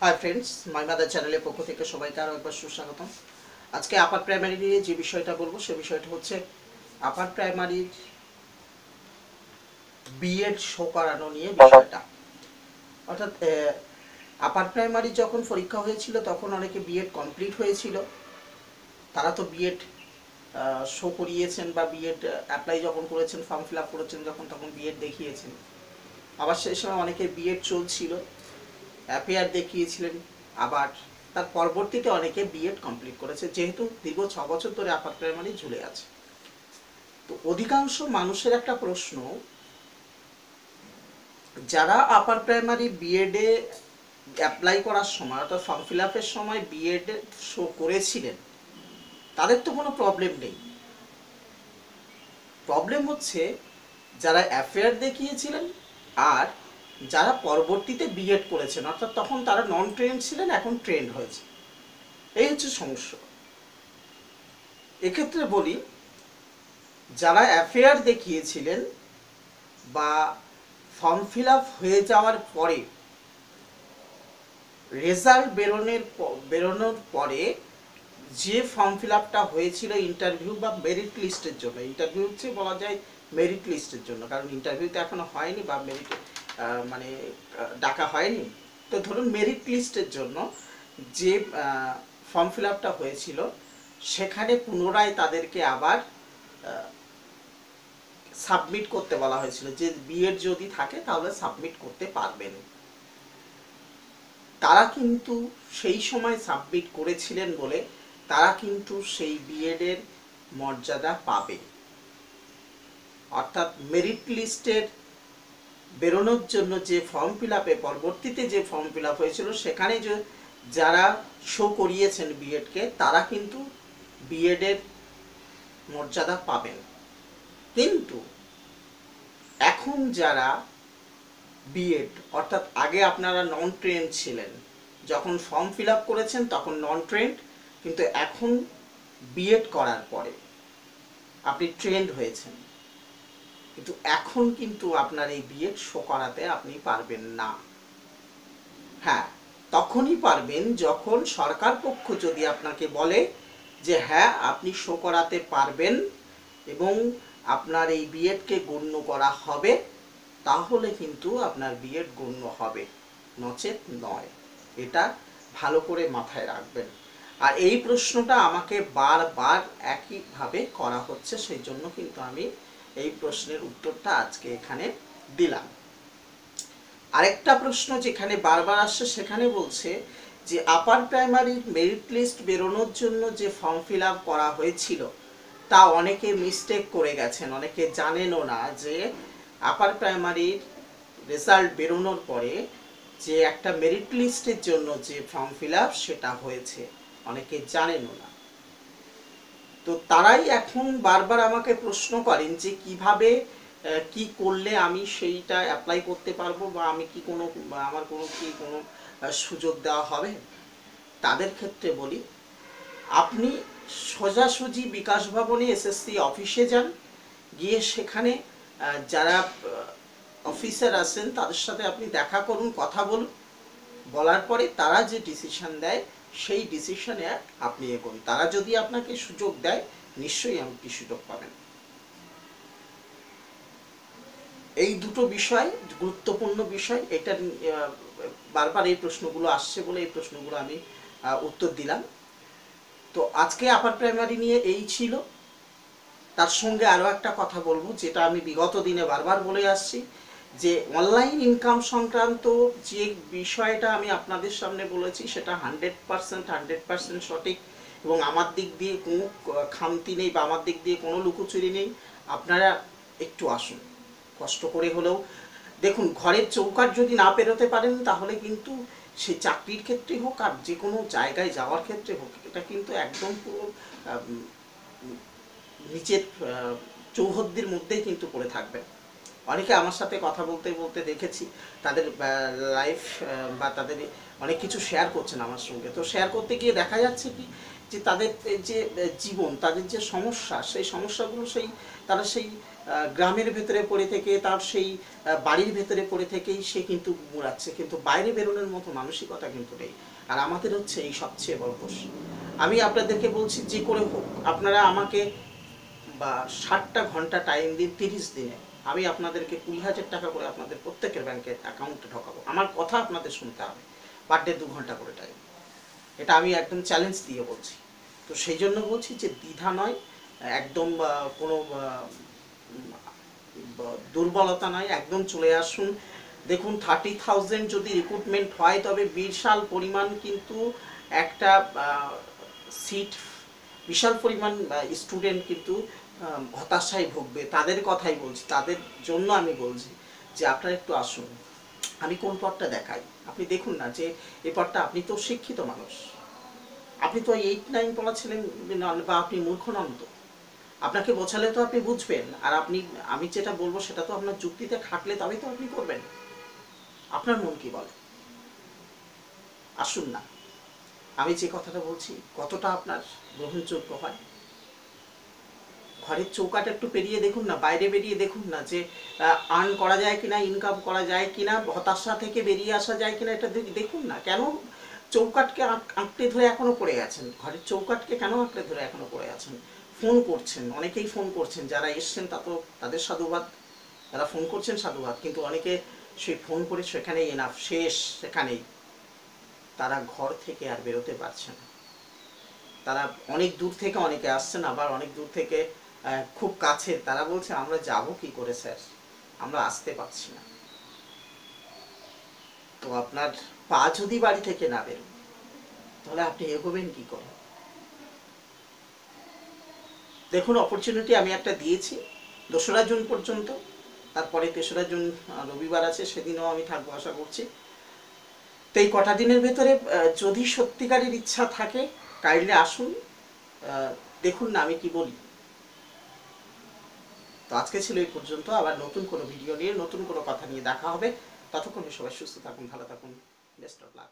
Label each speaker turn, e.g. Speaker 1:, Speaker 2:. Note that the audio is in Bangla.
Speaker 1: হাই ফ্রেন্ডস, মাই মাদার চ্যানেলের পক্ষ থেকে সবাইকে আরও একবার সুস্বাগতম। আজকে আপার প্রাইমারি নিয়ে যে বিষয়টা বলবো সে বিষয়টা হচ্ছে আপার প্রাইমারির বিএড শো করানো নিয়ে বিষয়টা। অর্থাৎ আপার প্রাইমারি যখন পরীক্ষা হয়েছিল তখন অনেকে বিএড কমপ্লিট হয়েছিল, তারা তো বিএড শো করিয়েছেন বা বিএড অ্যাপ্লাই যখন করেছেন, ফর্ম ফিল আপ করেছেন যখন, তখন বিএড দেখিয়েছেন। আবার সেই সময় অনেকের বিএড চলছিল, অ্যাপিয়ার দেখিয়েছিলেন। আবার তার পরবর্তীতে অনেকে বিএড কমপ্লিট করেছে, যেহেতু দীর্ঘ 6 বছর ধরে আপার প্রাইমারি ঝুলে আছে। তো অধিকাংশ মানুষের একটা প্রশ্ন, যারা আপার প্রাইমারি বিএডে অ্যাপ্লাই করার সময় অর্থাৎ ফর্ম ফিল আপের সময় বিএড শো করেছিলেন, তাদের তো কোনো প্রবলেম নেই। প্রবলেম হচ্ছে যারা অ্যাফেয়ার দেখিয়েছিলেন আর যারা পরবর্তীতে বিএড করেছেন, অর্থাৎ তখন তারা নন ট্রেন্ড ছিলেন, এখন ট্রেন্ড হয়েছে। এই হচ্ছে সমস্যা। এক্ষেত্রে বলি, যারা অ্যাফেয়ার দেখিয়েছিলেন বা ফর্ম ফিল আপ হয়ে যাওয়ার পরে রেজাল্ট বেরোনোর পরে যে ফর্ম ফিল আপটা হয়েছিল ইন্টারভিউ বা মেরিট লিস্টের জন্য, ইন্টারভিউ হচ্ছে বলা যায় মেরিট লিস্টের জন্য, কারণ ইন্টারভিউতে এখনো হয়নি বা মেরিট মানে ডাকা হয়নি। তো ধরুন মেরিট লিস্টের জন্য যে ফর্ম ফিল আপটা হয়েছিল সেখানে পুনরায় তাদেরকে আবার সাবমিট করতে বলা হয়েছিল, যে বিএড যদি থাকে তাহলে সাবমিট করতে পারবেন। তারা কিন্তু সেই সময় সাবমিট করেছিলেন বলে তারা কিন্তু সেই বিএডের মর্যাদা পাবে। অর্থাৎ মেরিট লিস্টের বেরোনোর জন্য যে ফর্ম ফিল আপে পরবর্তীতে যে ফর্ম ফিল আপ হয়েছিল সেখানে যে যারা শো করিয়েছেন বিএডকে, তারা কিন্তু বিএডের মর্যাদা পাবেন। কিন্তু এখন যারা বিএড অর্থাৎ আগে আপনারা নন ট্রেন্ড ছিলেন, যখন ফর্ম ফিল আপ করেছেন তখন নন ট্রেন্ড, কিন্তু এখন বিএড করার পরে আপনি ট্রেন্ড হয়েছেন, কিন্তু এখন কিন্তু আপনার এই বিএড শো করাতে আপনি পারবেন না। হ্যাঁ, তখনই পারবেন যখন সরকার পক্ষ যদি আপনাকে বলে যে হ্যাঁ আপনি শো করাতে পারবেন এবং আপনার এই বিএডকে গণ্য করা হবে, তাহলে কিন্তু আপনার বিএড গণ্য হবে, নচেত নয়। এটা ভালো করে মাথায় রাখবেন। আর এই প্রশ্নটা আমাকে বারবার একইভাবে করা হচ্ছে, সেই জন্য কিন্তু আমি এই প্রশ্নের উত্তরটা আজকে এখানে দিলাম। আরেকটা প্রশ্ন যেখানে বারবার আসছে সেখানে বলছে যে আপার প্রাইমারির মেরিট লিস্ট বেরোনোর জন্য যে ফর্ম ফিল আপ করা হয়েছিল তা অনেকে মিস্টেক করে গেছেন, অনেকে জানেনও না যে আপার প্রাইমারির রেজাল্ট বেরোনোর পরে যে একটা মেরিট লিস্টের জন্য যে ফর্ম ফিল আপ সেটা হয়েছে, অনেকে জানেনও না। তো তারাই এখন বারবার আমাকে প্রশ্ন করেন যে কিভাবে কি করলে আমি সেইটা অ্যাপ্লাই করতে পারবো, বা আমি কি কোনো আমার কোনো সুযোগ দেওয়া হবে। তাদের ক্ষেত্রে বলি, আপনি সোজাসুজি বিকাশ ভবনে এসএসসি অফিসে যান, গিয়ে সেখানে যারা অফিসার আছেন তাদের সাথে আপনি দেখা করুন, কথা বলুন, বলার পরে তারা যে ডিসিশন দেয় সেই ডিসিশনে আপনি এগোন। তারা যদি আপনাকে সুযোগ দেয় নিশ্চয়ই আপনি সুযোগ পাবেন। এই দুটো বিষয় গুরুত্বপূর্ণ বিষয়। এটা বারবার এই প্রশ্নগুলো আসছে বলে এই প্রশ্নগুলো আমি উত্তর দিলাম। তো আজকে আপার প্রাইমারি নিয়ে এই ছিল। তার সঙ্গে আরও একটা কথা বলবো, যেটা আমি বিগত দিনে বারবার বলে আসছি, যে অনলাইন ইনকাম সংক্রান্ত যে বিষয়টা আমি আপনাদের সামনে বলেছি সেটা 100% সঠিক, এবং আমার দিক দিয়ে কোনো খামতি নেই বা আমার দিক দিয়ে কোনো লুকোচুরি নেই। আপনারা একটু আসুন, কষ্ট করে হলেও দেখুন। ঘরের চৌকাঠ যদি না পেরোতে পারেন তাহলে কিন্তু সে চাকরির ক্ষেত্রে হোক আর যে কোনো জায়গায় যাওয়ার ক্ষেত্রে হোক, এটা কিন্তু একদম পুরো নিচের চৌহদ্দির মধ্যেই কিন্তু পড়ে থাকবেন। অনেকে আমার সাথে কথা বলতে বলতে দেখেছি তাদের লাইফ বা তাদের অনেক কিছু শেয়ার করছেন আমার সঙ্গে। তো শেয়ার করতে গিয়ে দেখা যাচ্ছে কি, যে তাদের যে জীবন, তাদের যে সমস্যা, সেই সমস্যাগুলো তারা সেই গ্রামের ভেতরে পড়ে থেকে, তার সেই বাড়ির ভেতরে পড়ে থেকেই সে কিন্তু মুড়াচ্ছে, কিন্তু বাইরে বেরোনোর মতো মানসিকতা কিন্তু নেই। আর আমাদের হচ্ছে এই সবচেয়ে বড় দোষ। আমি আপনাদেরকে বলছি, যে করে হোক আপনারা আমাকে বা 60টা ঘন্টা টাইম দিন, 30 দিনে আমি আপনাদেরকে 20,000 টাকা করে আপনাদের প্রত্যেকের ব্যাংকের অ্যাকাউন্টে ঢোকাবো। আমার কথা আপনাদের শুনতে হবে, পার ডে 2 ঘন্টা করে টাইম। এটা আমি একদম চ্যালেঞ্জ দিয়ে বলছি। তো সেই জন্য বলছি যে দ্বিধা নয়, একদম কোনো দুর্বলতা নয়, একদম চলে আসুন। দেখুন 30,000 যদি রিক্রুটমেন্ট হয়, তবে বিশাল পরিমাণ কিন্তু একটা সিট, বিশাল পরিমাণ স্টুডেন্ট কিন্তু হতাশায় ভুগবে। তাদের কথাই বলছি, তাদের জন্য আমি বলছি যে আপনারা একটু আসুন। আমি কোন পথটা দেখাই, আপনি দেখুন না, যে এই পথটা, আপনি তো শিক্ষিত মানুষ, আপনি তো 8-9 পড়া ছিলেন, বা আপনি মূর্খ নন তো। আপনাকে বোঝালে তো আপনি বুঝবেন, আর আপনি, আমি যেটা বলবো সেটা তো আপনার যুক্তিতে খাটলে তবেই তো আপনি করবেন। আপনার মন কি বলে? আসুন না, আমি যে কথাটা বলছি কতটা আপনার গ্রহণযোগ্য হয়। ঘরের চৌকাটা একটু পেরিয়ে দেখুন না, বাইরে বেরিয়ে দেখুন না, যে আর্ন করা যায় কিনা, ইনকাম করা যায় কিনা, হতাশা থেকে বেরিয়ে আসা যায় কিনা, এটা দেখুন না। কেন চৌকাটকে আঁকড়ে ধরে এখনো পড়ে আছেন? ঘরের চৌকাটকে কেন আঁকড়ে ধরে এখনো পড়ে আছেন? ফোন করছেন, অনেকেই ফোন করছেন, যারা এসছেন তা তো তাদের সাধুবাদ, যারা ফোন করছেন সাধুবাদ, কিন্তু অনেকে সেই ফোন করে সেখানেই এনাফ, শেষ সেখানেই। তারা ঘর থেকে আর বেরোতে পারছে না। তারা অনেক দূর থেকে অনেকে আসছেন, আবার অনেক দূর থেকে খুব কাছে, তারা বলছে আমরা যাব কি করে স্যার, আমরা আসতে পারছি না। তো আপনার পা যদি বাড়ি থেকে না বেরো, তাহলে আপনি এগোবেন কি করে? দেখুন, অপরচুনিটি আমি একটা দিয়েছি 2রা জুন পর্যন্ত, তারপরে 3রা জুন রবিবার আছে, সেদিনও আমি থাকবো আশা করছি। তো এই কটা দিনের ভেতরে যদি সত্যিকারের ইচ্ছা থাকে, কাইন্ডলি আসুন, দেখুন না আমি কি বলি। তো আজকে ছিল এই পর্যন্ত, আবার নতুন কোনো ভিডিও নিয়ে, নতুন কোনো কথা নিয়ে দেখা হবে। ততক্ষণে সবাই সুস্থ থাকুন, ভালো থাকুন, বেস্ট অফ লাক।